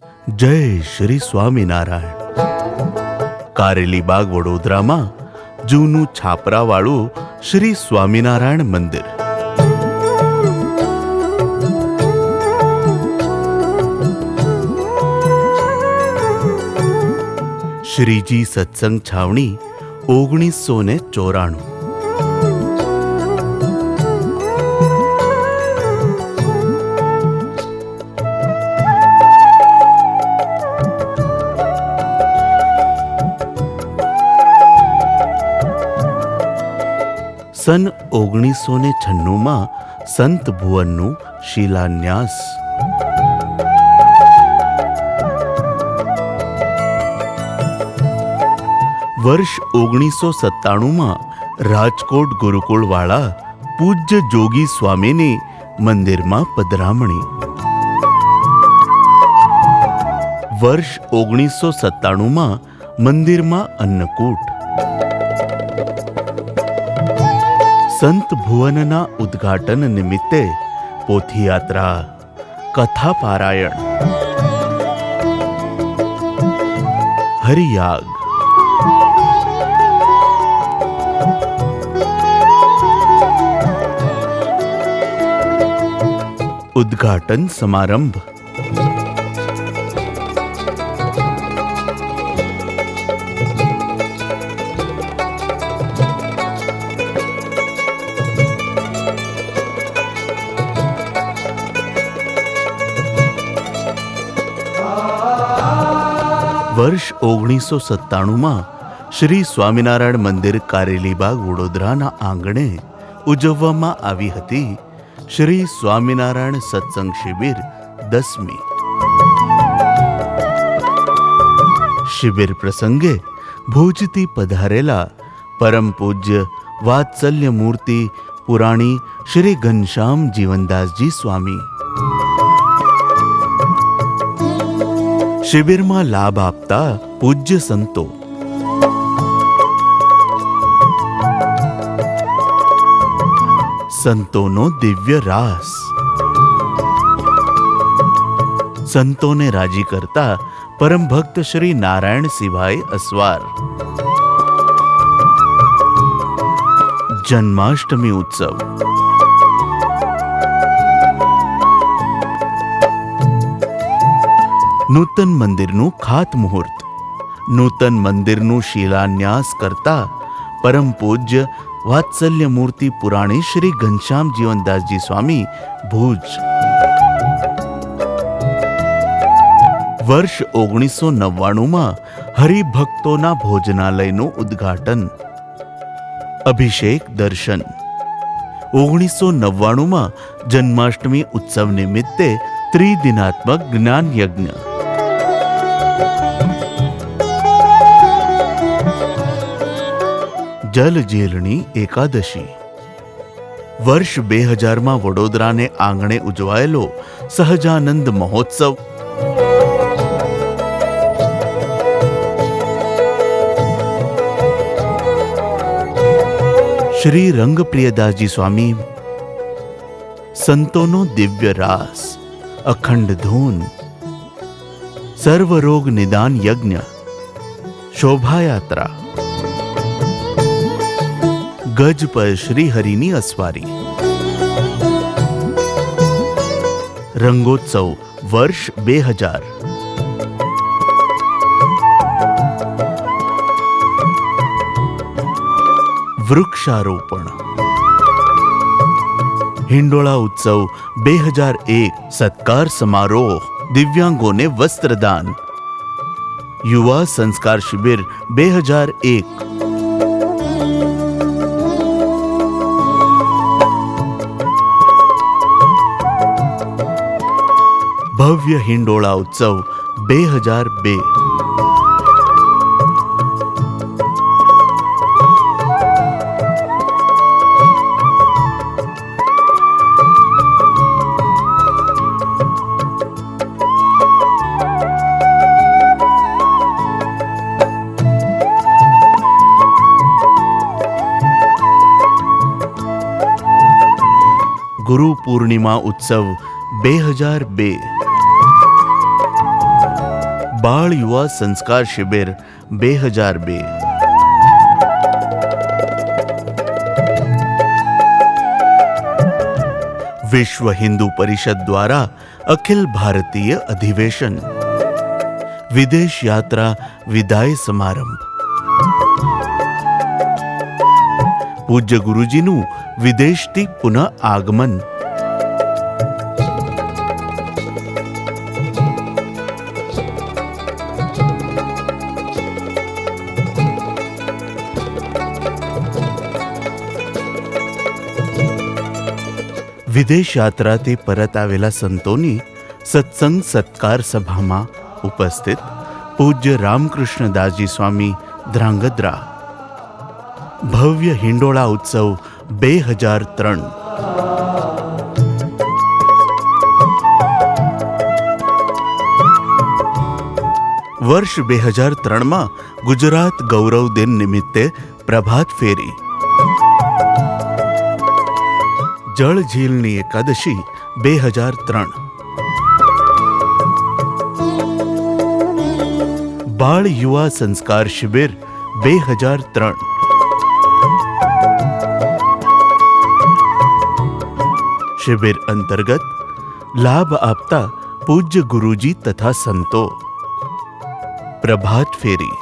જય શ્રી સ્વામિનારાયણ. કારેલી બાગ વડોદરામાં જૂનું છાપરાવાળું શ્રી સ્વામિનારાયણ મંદિર. શ્રીજી સત્સંગ છાવણી 1994. સન 1996 સંત ભુવનનું શિલાન્યાસ. વર્ષ 1997 રાજકોટ ગુરુકુળવાળા પૂજ્ય જોગી સ્વામીની મંદિરમાં પધરામણી. વર્ષ 1997 મંદિરમાં અન્નકૂટ. સંત ભુવનના ઉદ્ઘાટન નિમિત્તે પોથીયાત્રા, કથા પારાયણ, હરિયાગ. ઉદ્ઘાટન સમારંભ. વર્ષ 1997 શ્રી સ્વામિનારાયણ મંદિર કારેલીબાગ વડોદરાના આંગણે ઉજવવામાં આવી હતી શ્રી સ્વામિનારાયણ સત્સંગ શિબિર 10મી. શિબિર પ્રસંગે ભુજથી પધારેલા પરમ પૂજ્ય વાત્સલ્ય મૂર્તિ પુરાણી શ્રી ઘનશ્યામ જીવનદાસજી સ્વામી શિબિરમાં લાભ આપતા પૂજ્ય સંતો, સંતોનો દિવ્ય રાસ, સંતોને રાજી કરતા પરમ ભક્ત શ્રી નારાયણ સિવાય અસવાર. જન્માષ્ટમી ઉત્સવ. નૂતન મંદિરનું ખાતમુહૂર્ત. નૂતન મંદિરનું શિલાન્યાસ કરતા પરમ પૂજ્ય વાત્સલ્ય મૂર્તિ પુરાણી શ્રી ઘનશ્યામ જીવનદાસજી સ્વામી ભુજ. વર્ષ 1999 હરિભક્તોના ભોજનાલયનું ઉદ્ઘાટન. અભિષેક દર્શન. 1999 જન્માષ્ટમી ઉત્સવ નિમિત્તે ત્રિદિનાત્મક જ્ઞાન યજ્ઞ. જલજીલણી એકાદશી. વર્ષ 2000 વડોદરાને આંગણે ઉજવાયેલો સહજાનંદ મહોત્સવ. શ્રી રંગપ્રિયદાસજી સ્વામી. સંતોનો દિવ્ય રાસ, અખંડ ધૂન, સર્વરોગ નિદાન યજ્ઞ, શોભાયાત્રા. ગજ પર શ્રી હરિની અસવારી. રંગોત્સવ વર્ષ 2000. વૃક્ષારોપણ. હિંડોળા ઉત્સવ 2001 સત્કાર સમારોહ, દિવ્યાંગોને વસ્ત્રદાન. યુવા સંસ્કાર શિબિર 2001. ભવ્ય હિંડોળા ઉત્સવ 2002. ગુરુ પૂર્ણિમા ઉત્સવ 2002. બાળ યુવા સંસ્કાર શિબિર 2002. વિશ્વ હિન્દુ પરિષદ દ્વારા અખિલ ભારતીય અધિવેશન, વિદેશ યાત્રા વિદાય સમારંભ, પૂજ્ય ગુરુજીનું વિદેશથી પુનઃ આગમન, વિદેશ યાત્રાથી પરત આવેલા સંતોની સત્સંગ સત્કાર સભામાં ઉપસ્થિત પૂજ્ય રામકૃષ્ણદાસજી સ્વામી ધ્રાંગધ્રા. ભવ્ય હિંડોળા ઉત્સવ 2003. વર્ષ 2003માં ગુજરાત ગૌરવ દિન નિમિત્તે પ્રભાત ફેરી, જળ ઝીલની એકાદશી 2003. બાળ યુવા સંસ્કાર શિબિર 2003. શિબિર અંતર્ગત લાભ આપતા પૂજ્ય ગુરુજી તથા સંતો. પ્રભાત ફેરી,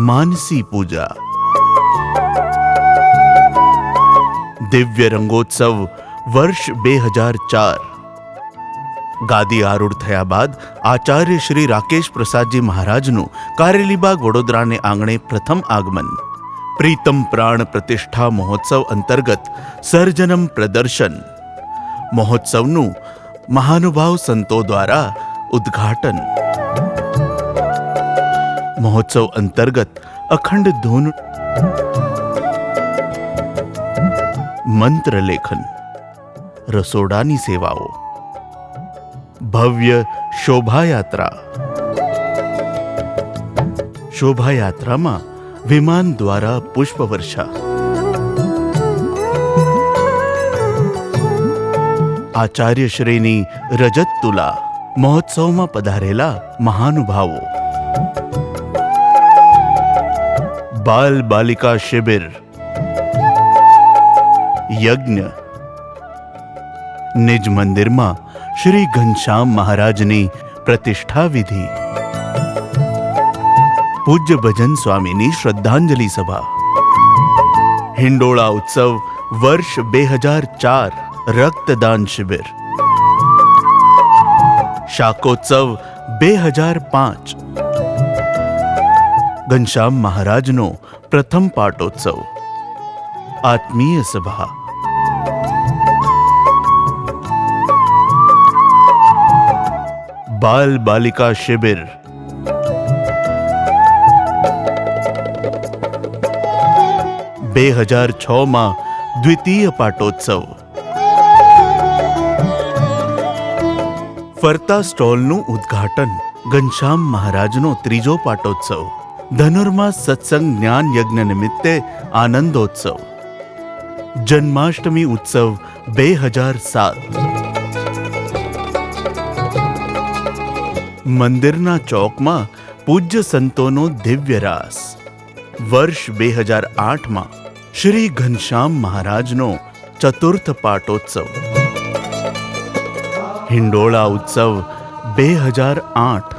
માનસી પૂજા, દિવ્ય રંગોત્સવ વર્ષ 2004. ગાદી આરૂઢ થયા બાદ આચાર્ય શ્રી રાકેશ પ્રસાદજી મહારાજનું કારેલીબાગ વડોદરાને આંગણે પ્રથમ આગમન. પ્રીતમ પ્રાણ પ્રતિષ્ઠા મહોત્સવ અંતર્ગત સર્જનમ પ્રદર્શન. મહોત્સવનું મહાનુભાવ સંતો દ્વારા ઉદ્ઘાટન. મહોત્સવ અંતર્ગત અખંડ ધૂન, મંત્ર લેખન, રસોડાની સેવાઓ, ભવ્ય શોભાયાત્રા. શોભાયાત્રામાં વિમાન દ્વારા પુષ્પવર્ષા. આચાર્યશ્રીની રજત તુલા. મહોત્સવમાં પધારેલા મહાનુભાવો. બાલ બાલિકા શિબિર, યજ્ઞ. નિજ મંદિરમાં શ્રી ઘનશ્યામ મહારાજની પ્રતિષ્ઠા વિધિ. પૂજ્ય ભજન સ્વામીની શ્રદ્ધાંજલિ સભા. હિંડોળા ઉત્સવ વર્ષ 2004 રક્તદાન શિબિર. શાકોત્સવ 2005. ઘનશ્યામ મહારાજનો પ્રથમ પાટોત્સવ. આત્મીય સભા. બાલ બાલિકા શિબિર. બે 2006માં દ્વિતીય પાટોત્સવ. ફરતા સ્ટોલનું ઉદ્ઘાટન. ઘનશ્યામ મહારાજનો ત્રીજો પાટોત્સવ. ધનુર્માસ સત્સંગ જ્ઞાન યજ્ઞ નિમિત્તે આનંદોત્સવ. જન્માષ્ટમી ઉત્સવ 2007. મંદિરના ચોકમાં પૂજ્ય સંતોનો દિવ્ય રાસ. વર્ષ 2008માં શ્રી ઘનશ્યામ મહારાજનો ચતુર્થ પાટોત્સવ. હિંડોળા ઉત્સવ 2008.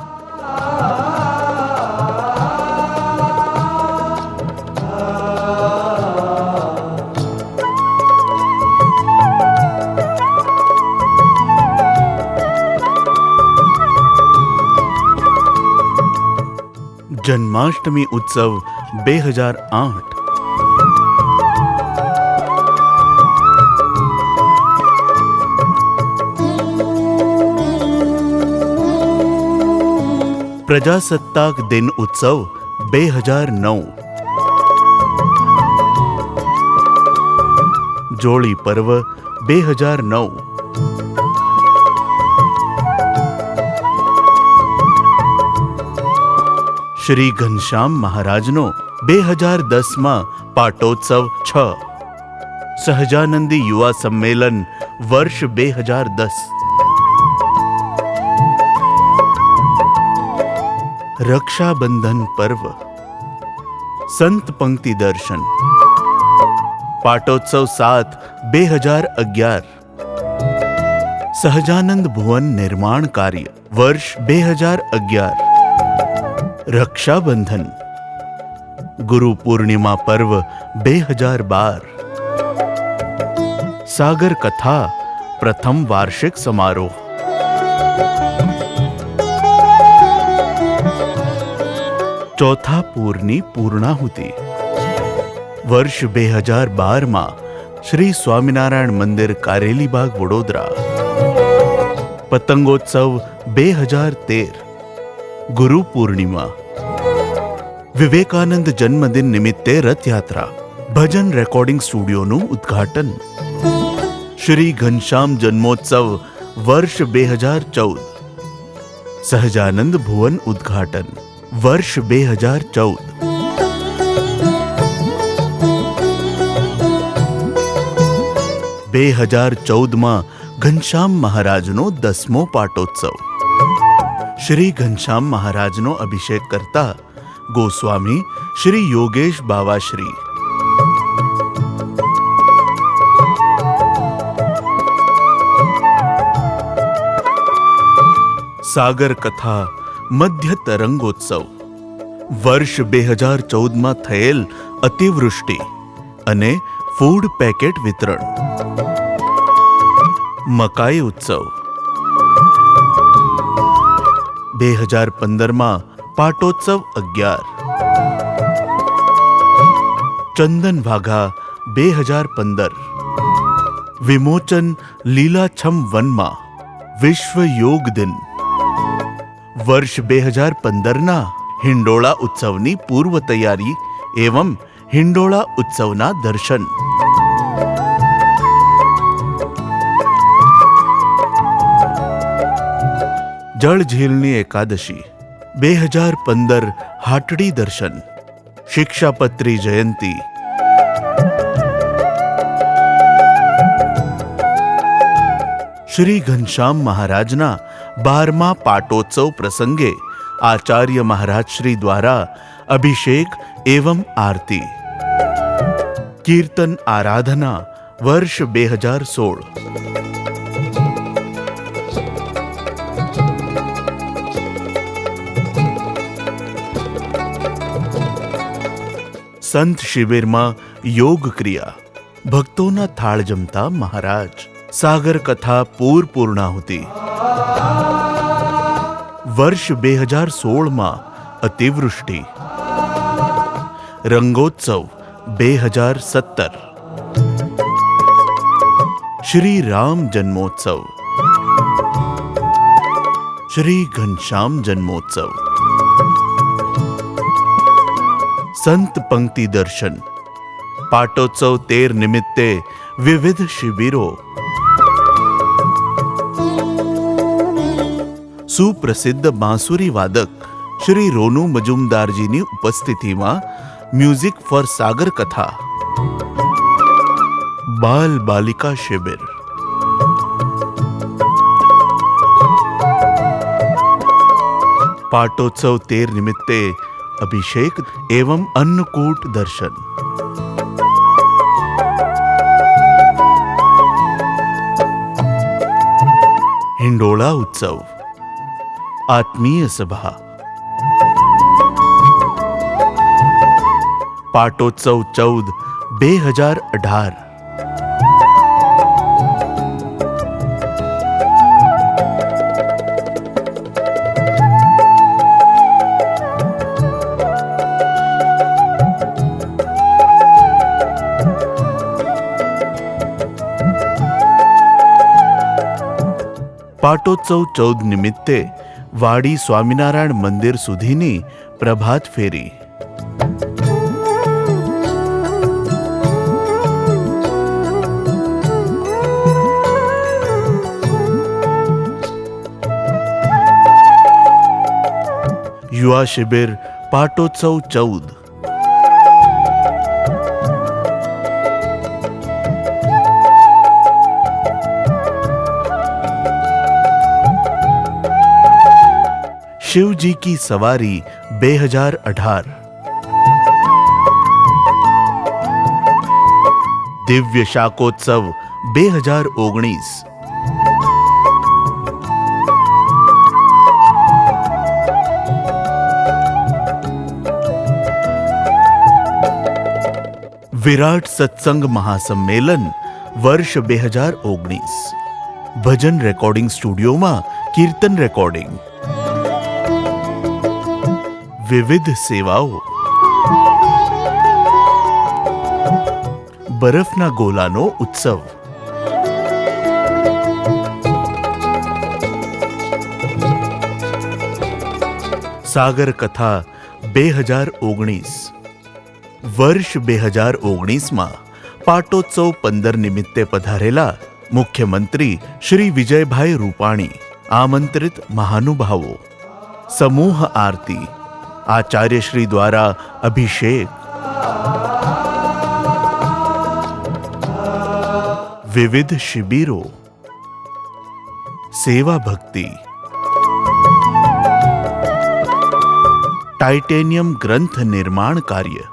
જન્માષ્ટમી ઉત્સવ 2008. પ્રજાસત્તાક દિન ઉત્સવ 2009. જોળી પર્વ 2009. શ્રી ઘનશ્યામ મહારાજનો 2010માં પાટોત્સવ 6. સહજાનંદી યુવા સંમેલન વર્ષ 2010. રક્ષાબંધન પર્વ, સંત પંક્તિ દર્શન. પાટોત્સવ 7/2011. સહજાનંદ ભુવન નિર્માણ કાર્ય, વર્ષ 2011. રક્ષાબંધન, ગુરુ પૂર્ણિમા પર્વ 2012. સાગર કથા પ્રથમ વાર્ષિક સમારોહ. ચોથા પૂરની પૂર્ણાહુતિ, વર્ષ 2012 શ્રી સ્વામિનારાયણ મંદિર, કારેલીબાગ, વડોદરા. પતંગોત્સવ 2013. ગુરુ પૂર્ણિમા. વિવેકાનંદ જન્મદિન નિમિત્તે રથયાત્રા. ભજન રેકોર્ડિંગ સ્ટુડિયોનું ઉદ્ઘાટન. શ્રી ઘનશ્યામ જન્મોત્સવ, વર્ષ 2014. સહજાનંદ ભુવન ઉદ્ઘાટન, વર્ષ 2014. 2014 ઘનશ્યામ મહારાજનો 10મો પાટોત્સવ. શ્રી ઘનશ્યામ મહારાજનો અભિષેક કરતા ગોસ્વામી શ્રી યોગેશ બાવાશ્રી. સાગર કથા મધ્ય તરંગોત્સવ. વર્ષ 2014 થયેલ અતિવૃષ્ટિ અને ફૂડ પેકેટ વિતરણ. મકાઈ ઉત્સવ. 2015 પાટોત્સવ 11. ચંદન વાઘા 2015. વિમોચન લીલાછમ વનમાં, વિશ્વ યોગ દિન. વર્ષ 2015 હિંડોળા ઉત્સવની પૂર્વ તૈયારી એવં હિંડોળા ઉત્સવના દર્શન. જળઝીલની એકાદશી. 2015 હાટડી દર્શન. શિક્ષાપત્રી જયંતી. શ્રી ઘનશ્યામ મહારાજના 12મા પાટોત્સવ પ્રસંગે આચાર્ય મહારાજ શ્રી દ્વારા અભિષેક એવં આરતી. કીર્તન આરાધના, વર્ષ 2016. સંત શિબિરમાં યોગ ક્રિયા. ભક્તોના થાળ જમતા મહારાજ. સાગર કથા પૂર્ણાહુતિ. વર્ષ 2016 અતિવૃષ્ટિ. રંગોત્સવ 2017. શ્રી રામ જન્મોત્સવ. શ્રી ઘનશ્યામ જન્મોત્સવ. સંત પંક્તિ દર્શન. પાટોત્સવ 13 નિમિત્તે વિવિધ શિબિરો. સુપ્રસિદ્ધ બાંસુરી વાદક શ્રી રોનુ મજુમદારજીની ઉપસ્થિતિમાં મ્યુઝિક ફોર સાગર કથા. બાલ બાલિકા શિબિર. પાટોત્સવ 13 નિમિત્તે અભિષેક એવં અન્નકૂટ દર્શન. હિંડોળા ઉત્સવ. આત્મીય સભા. પાટોત્સવ 14/2018. પાટોત્સવ 14 નિમિત્તે વાડી સ્વામિનારાયણ મંદિર સુધીની પ્રભાત ફેરી. યુવા શિબિર પાટોત્સવ 14. શિવજી કી સવારી 2018, દિવ્ય શાકોત્સવ 2019, વિરાટ સત્સંગ મહાસંમેલન વર્ષ 2019, ભજન રેકોર્ડિંગ સ્ટુડિયોમાં કીર્તન રેકોર્ડિંગ, વિવિધ સેવાઓ, બરફના ગોલાનો ઉત્સવ, સાગર કથા 2019, વર્ષ 2019માં પાટોત્સવ 15 નિમિત્તે પધારેલા મુખ્યમંત્રી શ્રી વિજયભાઈ રૂપાણી, આમંત્રિત મહાનુભાવો, સમૂહ આરતી, આચાર્યશ્રી દ્વારા અભિષેક, વિવિધ શિબિરો, સેવા ભક્તિ, ટાઇટેનિયમ ગ્રંથ નિર્માણ કાર્ય,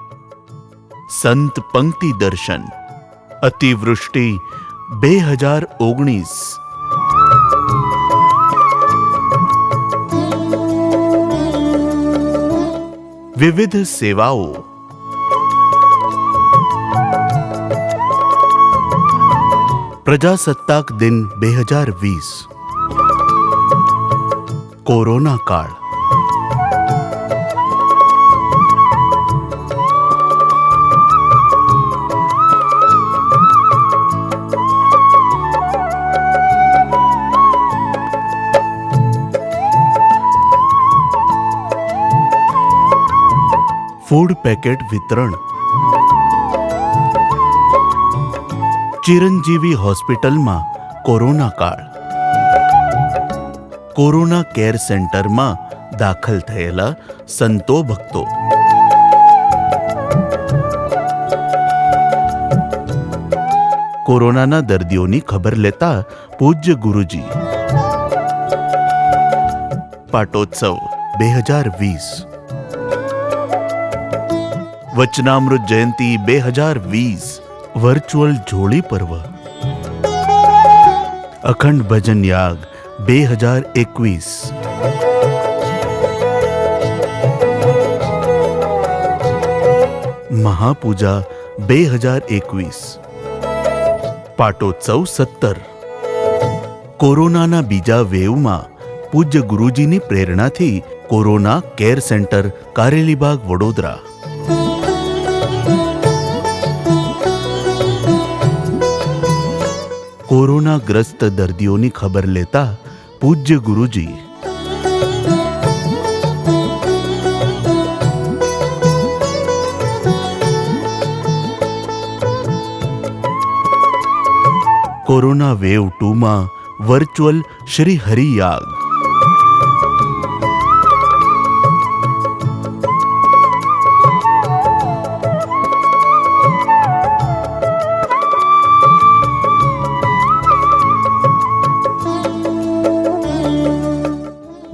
સંત પંક્તિ દર્શન, અતિવૃષ્ટિ 2019, વિવિધ સેવાઓ, પ્રજાસત્તાક દિન 2020, કોરોના કાળ, ફૂડ પેકેટ વિતરણ, ચિરંજીવી હોસ્પિટલમાં કોરોના કાળ, કોરોના કેર સેન્ટરમાં દાખલ થયેલા સંતો ભક્તો, કોરોનાના દર્દીઓની ખબર લેતા પૂજ્ય ગુરુજી, પાટોત્સવ 2020, વચનામૃત જયંતી 2020, વર્ચ્યુઅલ જોડી પર્વ, અખંડ ભજન યાગ 2021, મહાપૂજા 2021, પાટોત્સવ 17, કોરોનાના બીજા વેવમાં પૂજ્ય ગુરુજીની પ્રેરણાથી corona care centre Karelibaug Vadodara, કોરોનાગ્રસ્ત દર્દીઓની ખબર લેતા પૂજ્ય ગુરુજી, કોરોના વેવ 2માં વર્ચ્યુઅલ શ્રી હરિ યાગ,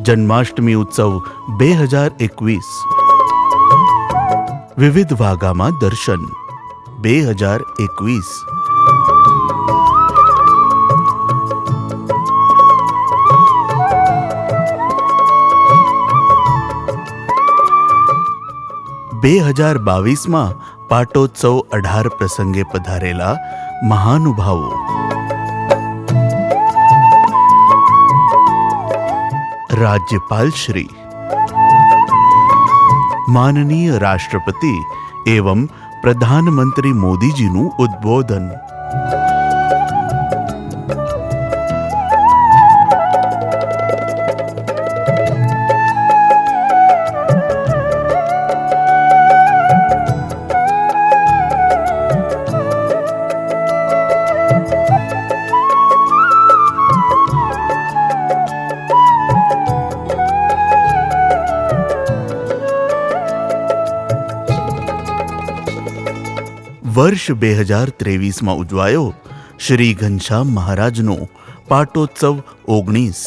જન્માષ્ટમી ઉત્સવ 2021, વિવિધ વાગામાં દર્શન 2021, માં પાટોત્સવ 18 પ્રસંગે પધારેલા મહાનુભાવો, રાજ્યપાલ શ્રી, માનનીય રાષ્ટ્રપતિ એवं પ્રધાનમંત્રી મોદીજીનું ઉદ્બોધન, વર્ષ 2023માં ઉજવાયો શ્રી ઘનશ્યામ મહારાજનો પાટોત્સવ 19,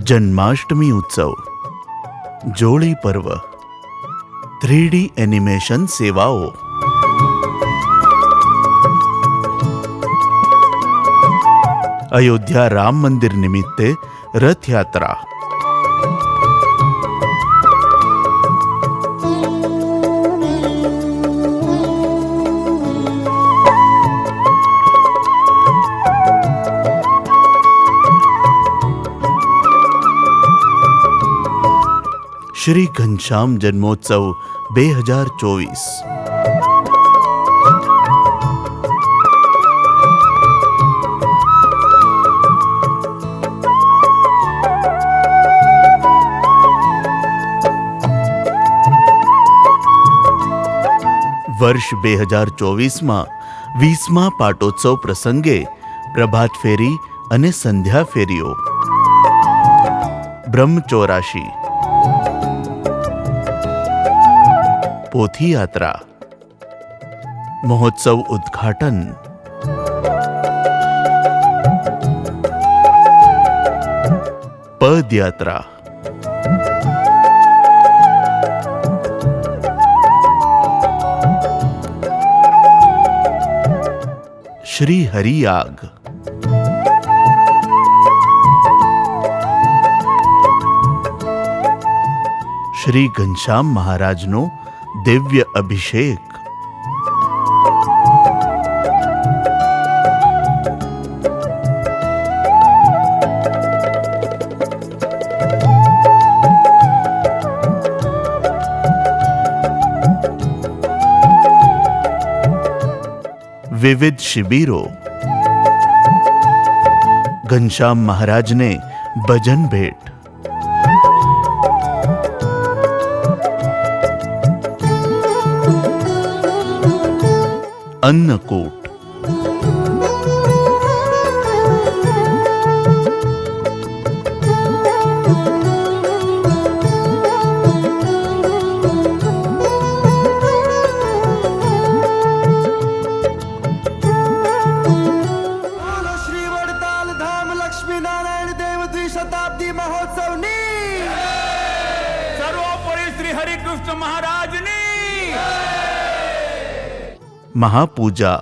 જન્માષ્ટમી ઉત્સવ, જોડી પર્વ, 3D એનિમેશન સેવાઓ, અયોધ્યા રામ મંદિર નિમિત્તે રથયાત્રા, શ્રી ઘનશ્યામ જન્મોત્સવ 2024. વર્ષ 2024માં 20મા પાટોત્સવ પ્રસંગે પ્રભાત ફેરી અને સંધ્યા ફેરીઓ, બ્રહ્મચોરાશી, પોથી યાત્રા, મહોત્સવ ઉદ્ઘાટન, પદયાત્રા, શ્રી હરિયાગ, શ્રી ઘનશ્યામ મહારાજનો દિવ્ય અભિષેક, વિવિધ શિબિરો, ઘનશ્યામ મહારાજને ભજન ભેટ, અન્નકૂટ, શતાબ્દી મહોત્સવની સર્વોપરી શ્રી હરિકૃષ્ણ મહારાજની મહાપૂજા,